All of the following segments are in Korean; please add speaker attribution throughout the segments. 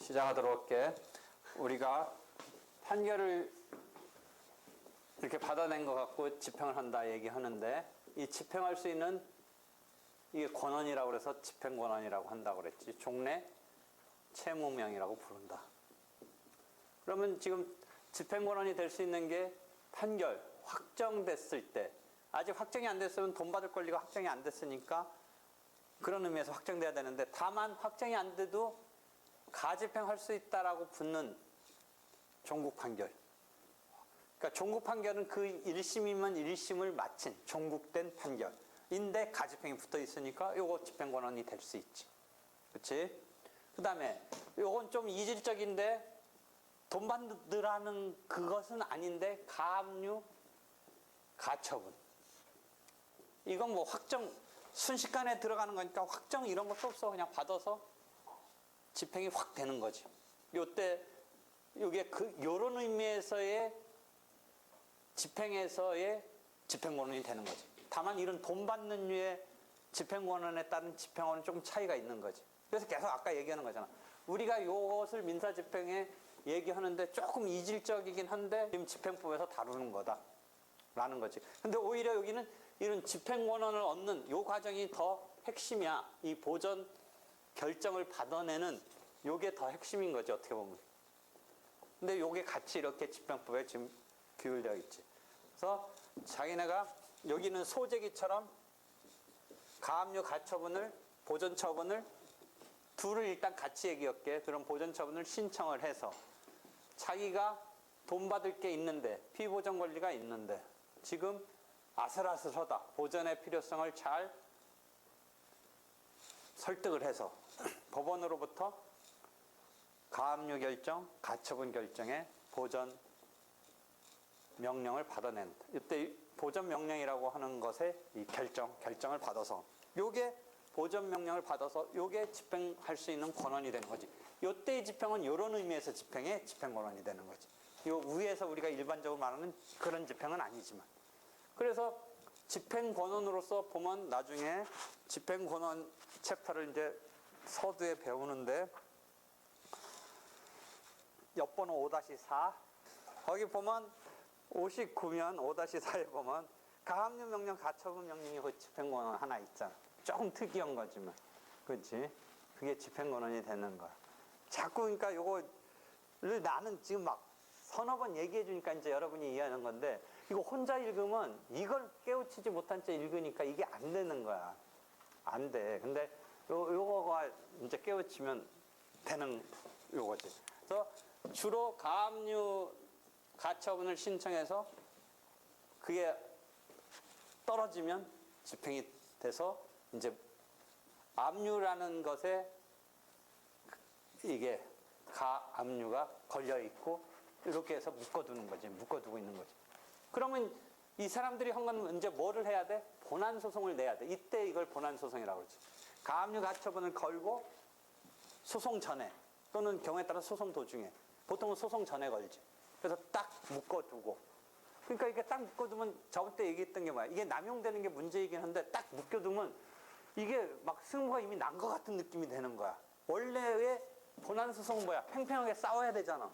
Speaker 1: 시작하도록 할게. 우리가 판결을 이렇게 받아낸 것 갖고 집행을 한다 얘기하는데, 이 집행할 수 있는 이게 권한이라고 그래서 집행권한이라고 한다고 그랬지. 종래 채무명이라고 부른다. 그러면 지금 집행권한이 될 수 있는 게 판결 확정됐을 때, 아직 확정이 안 됐으면 돈 받을 권리가 확정이 안 됐으니까 그런 의미에서 확정돼야 되는데, 다만 확정이 안 돼도 가집행할 수 있다라고 붙는 종국 판결. 그러니까 종국 판결은 그 1심이면 1심을 마친 종국된 판결인데 가집행이 붙어 있으니까 요거 집행권한이 될 수 있지. 그렇지? 그 다음에 요건 좀 이질적인데, 돈 받으라는 그것은 아닌데 가압류 가처분. 이건 뭐 확정 순식간에 들어가는 거니까 확정 이런 것도 없어. 그냥 받아서 집행이 확 되는 거지. 요때 요게 요런 의미에서의 집행에서의 집행권한이 되는 거지. 다만 이런 돈 받는 류의 집행권한에 따른 집행권은 조금 차이가 있는 거지. 그래서 계속 아까 얘기하는 거잖아. 우리가 요것을 민사집행에 얘기하는데 조금 이질적이긴 한데 지금 집행법에서 다루는 거다 라는 거지. 근데 오히려 여기는 이런 집행권한을 얻는 요 과정이 더 핵심이야. 이 보전 결정을 받아내는 요게 더 핵심인 거지, 어떻게 보면. 근데 요게 같이 이렇게 집행법에 지금 규율되어 있지. 그래서 자기네가 여기는 소재기처럼 가압류 가처분을, 보전처분을 둘을 일단 같이 얘기할게. 그럼 보전처분을 신청을 해서 자기가 돈 받을 게 있는데, 피보전 권리가 있는데 지금 아슬아슬하다. 보전의 필요성을 잘 설득을 해서 법원으로부터 가압류 결정, 가처분 결정의 보전 명령을 받아낸다. 이때 보전 명령이라고 하는 것의 이 결정을 받아서 요게 보전 명령을 받아서 요게 집행할 수 있는 권한이 되는 거지. 요때의 집행은 요런 의미에서 집행의 집행 권한이 되는 거지. 요 위에서 우리가 일반적으로 말하는 그런 집행은 아니지만. 그래서 집행 권한으로서 보면 나중에 집행 권한 챕터를 이제 서두에 배우는데 옆번호 5-4 거기 보면 59면 5-4에 보면 가압류 명령, 가처분 명령이 그 집행 권한 하나 있잖아. 조금 특이한 거지만, 그렇지? 그게 집행 권한이 되는 거야. 자꾸 그러니까 요거를 나는 지금 막 서너 번 얘기해 주니까 이제 여러분이 이해하는 건데, 이거 혼자 읽으면 이걸 깨우치지 못한 채 읽으니까 이게 안 되는 거야. 안 돼. 근데 요거가 이제 깨우치면 되는 요거지. 그래서 주로 가압류 가처분을 신청해서 그게 떨어지면 집행이 돼서 이제 압류라는 것에 이게 가압류가 걸려있고 이렇게 해서 묶어두는 거지. 묶어두고 있는 거지. 그러면 이 사람들이 한 건 이제 뭐를 해야 돼? 본안소송을 내야 돼. 이때 이걸 본안소송이라고 그러지. 가압류 가처분을 걸고 소송 전에 또는 경우에 따라 소송 도중에, 보통은 소송 전에 걸지. 그래서 딱 묶어두고. 그러니까 이게 딱 묶어두면 저번 때 얘기했던 게 뭐야? 이게 남용되는 게 문제이긴 한데 딱 묶어두면 이게 막 승부가 이미 난 것 같은 느낌이 되는 거야. 원래의 본안소송은 뭐야? 팽팽하게 싸워야 되잖아.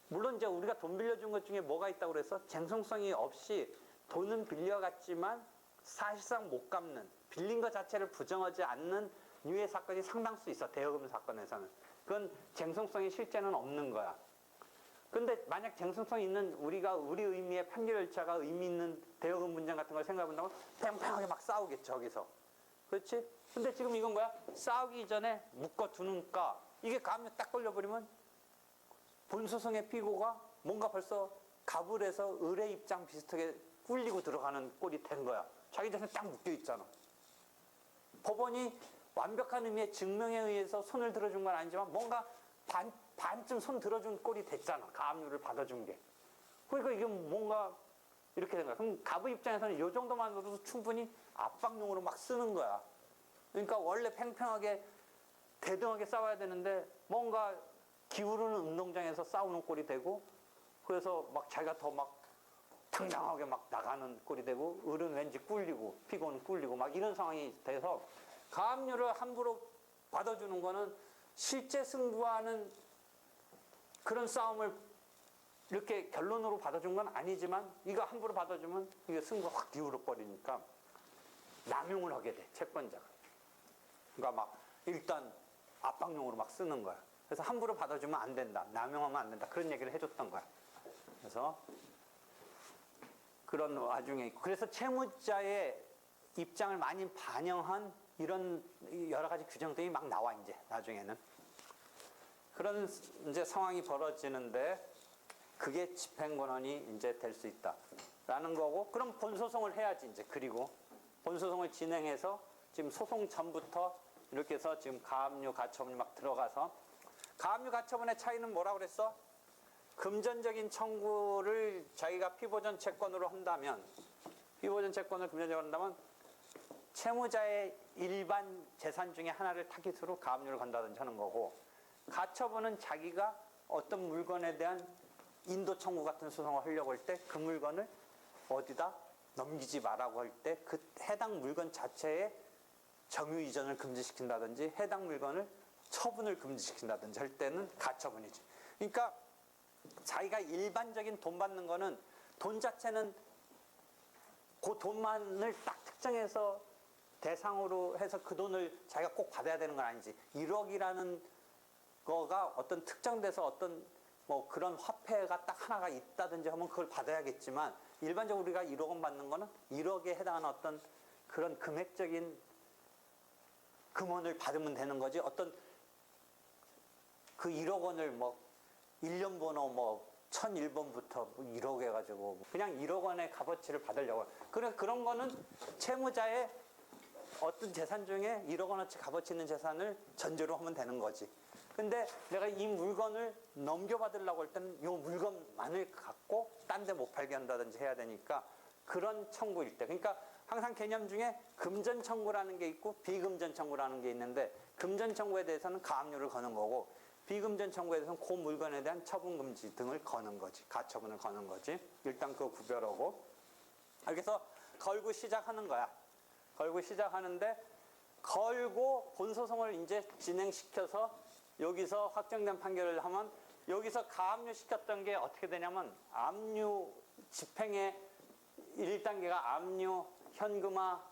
Speaker 1: 물론 이제 우리가 돈 빌려준 것 중에 뭐가 있다고 그래서 쟁송성이 없이 돈은 빌려갔지만 사실상 못 갚는, 빌린 것 자체를 부정하지 않는 유해 사건이 상당수 있어. 대여금 사건에서는. 그건 쟁송성이 실제는 없는 거야. 근데 만약 쟁송성이 있는 우리 의미의 판결 절차가 의미 있는 대여금 분쟁 같은 걸 생각해본다면 팽팽하게 막 싸우겠죠, 저기서. 그렇지? 근데 지금 이건 뭐야? 싸우기 전에 묶어두니까 이게 가압류 딱 걸려버리면 본소송의 피고가 뭔가 벌써 가불해서 의뢰 입장 비슷하게 꿀리고 들어가는 꼴이 된 거야. 자기 자신에 딱 묶여있잖아. 법원이 완벽한 의미의 증명에 의해서 손을 들어준 건 아니지만 뭔가 반쯤 손 들어준 꼴이 됐잖아. 가압류를 받아준 게. 그러니까 이게 뭔가 이렇게 된 거야. 그럼 가부 입장에서는 이 정도만으로도 충분히 압박용으로 막 쓰는 거야. 그러니까 원래 팽팽하게 대등하게 싸워야 되는데 뭔가 기울는 운동장에서 싸우는 꼴이 되고, 그래서 막 자기가 더 막 당당하게 막 나가는 꼴이 되고 을은 왠지 꿀리고 피고는 꿀리고 막 이런 상황이 돼서 가압류를 함부로 받아주는 거는 실제 승부하는 그런 싸움을 이렇게 결론으로 받아준 건 아니지만 이거 함부로 받아주면 이게 승부가 확 기울어 버리니까 남용을 하게 돼, 채권자가. 그러니까 막 일단 압박용으로 막 쓰는 거야. 그래서 함부로 받아주면 안 된다, 남용하면 안 된다, 그런 얘기를 해줬던 거야. 그래서 그런 와중에 있고, 그래서 채무자의 입장을 많이 반영한 이런 여러 가지 규정들이 막 나와, 이제 나중에는. 그런 이제 상황이 벌어지는데 그게 집행권원이 이제 될 수 있다라는 거고, 그럼 본소송을 해야지 이제. 그리고 본소송을 진행해서 지금 소송 전부터 이렇게 해서 지금 가압류, 가처분이 막 들어가서, 가압류, 가처분의 차이는 뭐라고 그랬어? 금전적인 청구를 자기가 피보전 채권으로 한다면, 피보전 채권을 금전적으로 한다면 채무자의 일반 재산 중에 하나를 타깃으로 가압류를 건다든지 하는 거고, 가처분은 자기가 어떤 물건에 대한 인도 청구 같은 소송을 하려고 할 때 그 물건을 어디다 넘기지 말라고 할 때 그 해당 물건 자체에 점유 이전을 금지시킨다든지 해당 물건을 처분을 금지시킨다든지 할 때는 가처분이지. 그러니까 자기가 일반적인 돈 받는 거는 돈 자체는 그 돈만을 딱 특정해서 대상으로 해서 그 돈을 자기가 꼭 받아야 되는 건 아니지. 1억이라는 거가 어떤 특정돼서 어떤 뭐 그런 화폐가 딱 하나가 있다든지 하면 그걸 받아야겠지만, 일반적으로 우리가 1억 원 받는 거는 1억에 해당하는 어떤 그런 금액적인 금원을 받으면 되는 거지, 어떤 그 1억 원을 뭐 1년 번호 뭐 1001번부터 뭐 1억 해가지고 그냥 1억 원의 값어치를 받으려고. 그래, 그런 거는 채무자의 어떤 재산 중에 1억 원어치 값어치 있는 재산을 전제로 하면 되는 거지. 근데 내가 이 물건을 넘겨받으려고 할 때는 이 물건만을 갖고 딴 데 못 팔게 한다든지 해야 되니까 그런 청구일 때. 그러니까 항상 개념 중에 금전 청구라는 게 있고 비금전 청구라는 게 있는데, 금전 청구에 대해서는 가압류를 거는 거고 비금전 청구에 대해서는 그 물건에 대한 처분 금지 등을 거는 거지. 가처분을 거는 거지. 일단 그거 구별하고. 그래서 걸고 시작하는 거야. 걸고 시작하는데, 걸고 본소송을 이제 진행시켜서 여기서 확정된 판결을 하면, 여기서 가압류 시켰던 게 어떻게 되냐면, 압류 집행의 1단계가 압류, 현금화,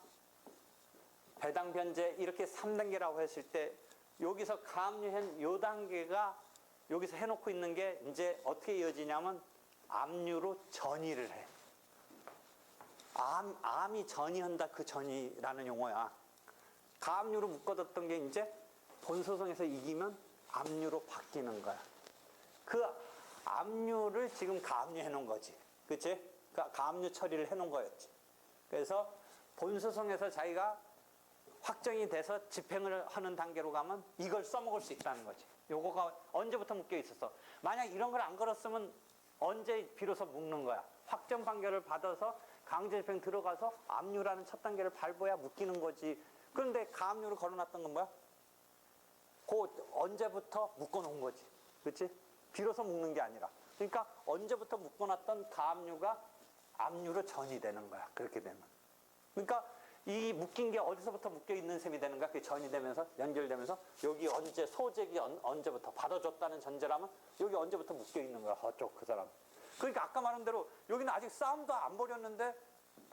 Speaker 1: 배당 변제 이렇게 3단계라고 했을 때, 여기서 가압류 요 단계가 여기서 해놓고 있는 게 이제 어떻게 이어지냐면 압류로 전이를 해. 암이 전이한다, 그 전이라는 용어야. 가압류로 묶어뒀던 게 이제 본소송에서 이기면 압류로 바뀌는 거야. 그 압류를 지금 가압류 해놓은 거지. 그치? 가압류 처리를 해놓은 거였지. 그래서 본소송에서 자기가 확정이 돼서 집행을 하는 단계로 가면 이걸 써먹을 수 있다는 거지. 요거가 언제부터 묶여 있었어. 만약 이런 걸 안 걸었으면 언제 비로소 묶는 거야. 확정 판결을 받아서 강제 집행 들어가서 압류라는 첫 단계를 밟아야 묶이는 거지. 그런데 가압류를 걸어놨던 건 뭐야? 그 언제부터 묶어놓은 거지. 그렇지? 비로소 묶는 게 아니라. 그러니까 언제부터 묶어놨던 가압류가 압류로 전이 되는 거야. 그렇게 되면. 그러니까 이 묶인 게 어디서부터 묶여 있는 셈이 되는 거야. 그게 전이 되면서 연결되면서 여기 언제 소재기 언제부터 받아줬다는 전제라면 여기 언제부터 묶여 있는 거야. 저쪽 그 사람. 그러니까 아까 말한 대로 여기는 아직 싸움도 안 벌였는데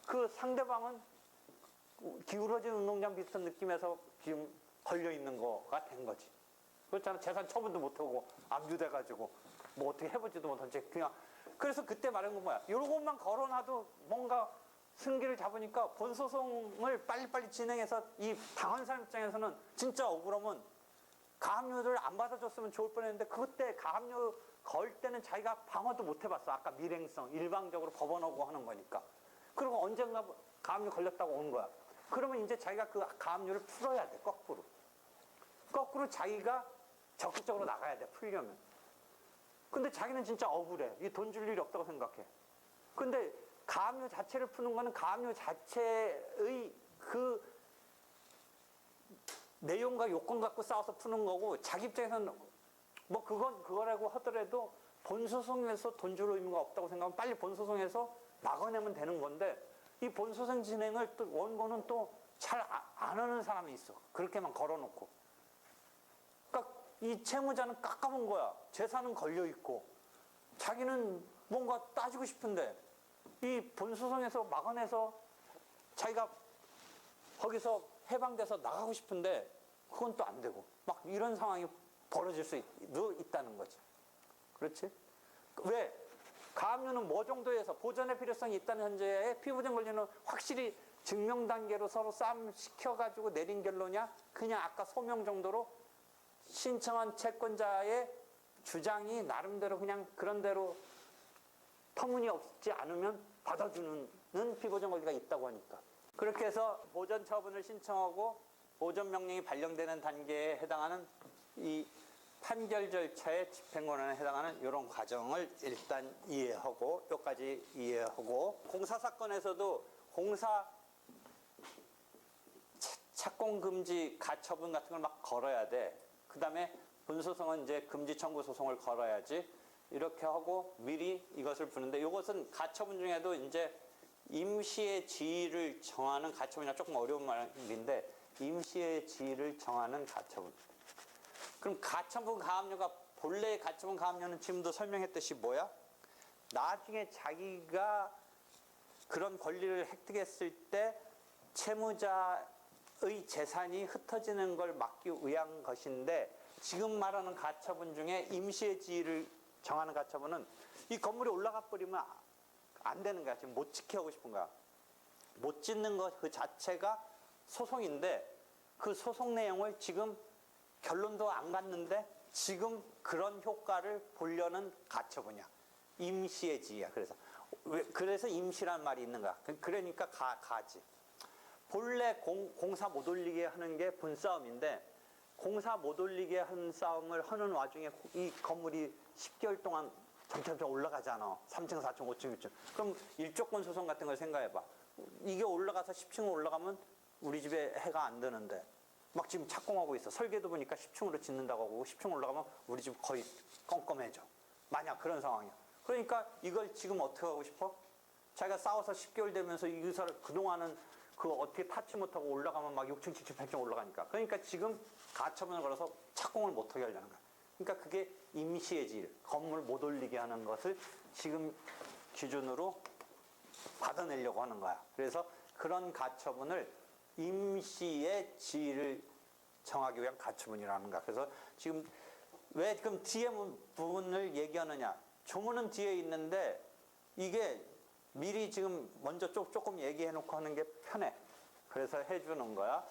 Speaker 1: 그 상대방은 기울어진 운동장 비슷한 느낌에서 지금 걸려 있는 거가 된 거지. 그렇잖아. 재산 처분도 못하고 압류돼가지고 뭐 어떻게 해보지도 못한 채 그냥. 그래서 그때 말한 건 뭐야? 이런 것만 걸어놔도 뭔가 승기를 잡으니까 본소송을 빨리빨리 진행해서 이 당한 사람 입장에서는 진짜 억울하면 가압류를 안 받아줬으면 좋을 뻔했는데, 그때 가압류 걸 때는 자기가 방어도 못 해봤어. 아까 밀행성 일방적으로 법원하고 하는 거니까. 그리고 언젠가 가압류 걸렸다고 온 거야. 그러면 이제 자기가 그 가압류를 풀어야 돼. 거꾸로 자기가 적극적으로 나가야 돼. 풀려면. 근데 자기는 진짜 억울해. 이 돈 줄 일이 없다고 생각해. 근데 가압류 자체를 푸는 거는 가압류 자체의 그 내용과 요건 갖고 싸워서 푸는 거고, 자기 입장에서는 뭐 그거라고 하더라도 본소송에서 돈 줄 의무가 없다고 생각하면 빨리 본소송에서 막아내면 되는 건데 이 본소송 진행을 또 원고는 또 잘 안 하는 사람이 있어. 그렇게만 걸어놓고. 그러니까 이 채무자는 깎아본 거야. 재산은 걸려 있고 자기는 뭔가 따지고 싶은데 이 본소송에서 막아내서 자기가 거기서 해방돼서 나가고 싶은데 그건 또 안 되고 막 이런 상황이 벌어질 수 있다는 거지. 그렇지? 왜? 가압류는 뭐 정도에서 보전의 필요성이 있다는 현재의 피부정 권리는 확실히 증명 단계로 서로 싸움 시켜가지고 내린 결론이야? 그냥 아까 소명 정도로 신청한 채권자의 주장이 나름대로 그냥 그런 대로 터무니없지 않으면 받아주는 피보전 권리가 있다고 하니까. 그렇게 해서 보전 처분을 신청하고 보전 명령이 발령되는 단계에 해당하는 이 판결 절차의 집행권한에 해당하는 이런 과정을 일단 이해하고 여기까지 이해하고 공사 사건에서도 공사 착공 금지 가처분 같은 걸 막 걸어야 돼. 그 다음에 본소송은 이제 금지 청구 소송을 걸어야지. 이렇게 하고 미리 이것을 부는데 이것은 가처분 중에도 이제 임시의 지위를 정하는 가처분이랑 조금 어려운 말인데 임시의 지위를 정하는 가처분. 그럼 가처분 가압류가 본래의 가처분 가압류는 지금도 설명했듯이 뭐야? 나중에 자기가 그런 권리를 획득했을 때 채무자의 재산이 흩어지는 걸 막기 위한 것인데 지금 말하는 가처분 중에 임시의 지위를 정하는 가처분은 이 건물이 올라가 버리면 안 되는 거야. 지금 못 지켜하고 싶은 거야. 못 짓는 것 그 자체가 소송인데 그 소송 내용을 지금 결론도 안 갔는데 지금 그런 효과를 보려는 가처분이야. 임시의 지위야. 그래서 임시란 말이 있는 거야. 그러니까 가지. 본래 공사 못 올리게 하는 게 분싸움인데 공사 못 올리게 하는 싸움을 하는 와중에 이 건물이 10개월 동안 점점 올라가잖아. 3층, 4층, 5층, 6층. 그럼 일조권 소송 같은 걸 생각해봐. 이게 올라가서 10층 올라가면 우리 집에 해가 안 드는데 막 지금 착공하고 있어. 설계도 보니까 10층으로 짓는다고 하고 10층 올라가면 우리 집 거의 껌껌해져. 만약 그런 상황이야. 그러니까 이걸 지금 어떻게 하고 싶어? 자기가 싸워서 10개월 되면서 이 의사를 그동안은 그거 어떻게 타치 못하고 올라가면 막 6층, 7층, 8층 올라가니까. 그러니까 지금 가처분을 걸어서 착공을 못하게 하려는 거야. 그러니까 그게 임시의 질, 건물 못 올리게 하는 것을 지금 기준으로 받아내려고 하는 거야. 그래서 그런 가처분을 임시의 지위를 정하기 위한 가처분이라는 거야. 그래서 지금 왜 그럼 뒤에 부분을 얘기하느냐? 조문은 뒤에 있는데 이게 미리 지금 먼저 조금 얘기해 놓고 하는 게 편해. 그래서 해주는 거야.